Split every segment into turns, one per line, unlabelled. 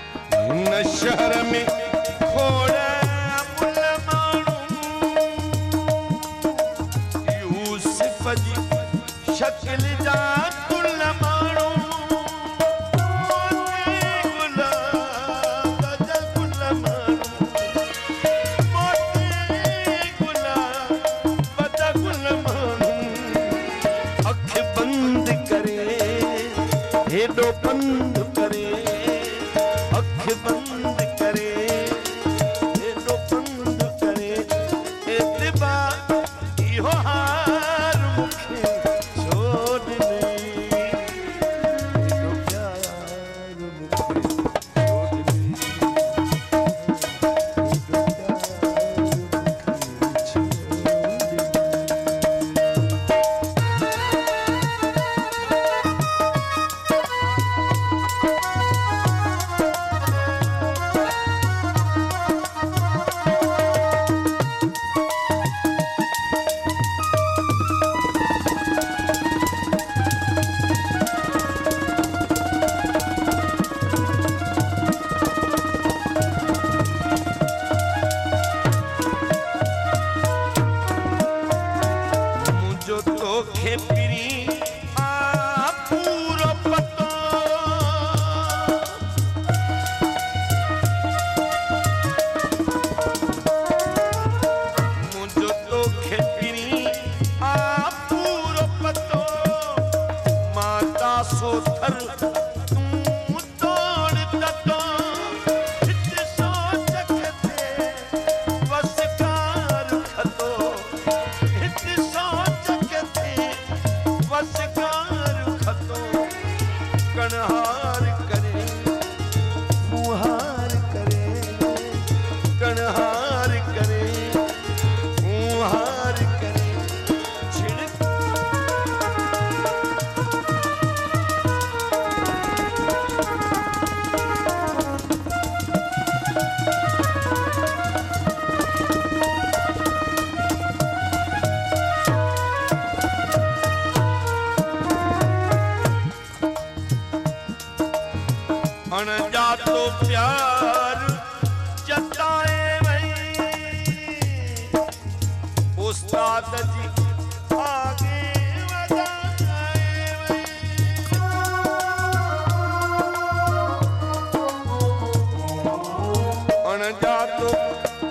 शहर में खोड़े मुल माण्हू यूसुफ जी शक्ल जा कुल माण्हू गुलाब जा कुल माण्हू गुलाब जा कुल माण्हू अख बंद करे हेॾो बंद करे अख बंद करे हेॾो बंद करे एतिबा इहो हार मूंखे छो ॾिनई हेॾो प्यार मूंखे छो ॾिनई हेॾो अणजातो प्यार जताए वही उस्ताद जी आगे वधाए वही अणजातो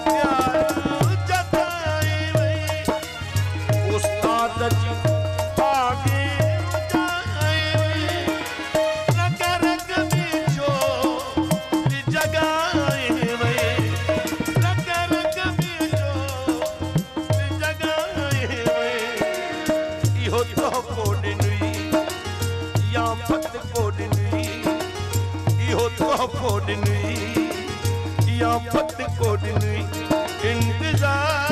प्यार जताए वही उस्ताद जी आगे कोडिन या फत कोडिन इंतजार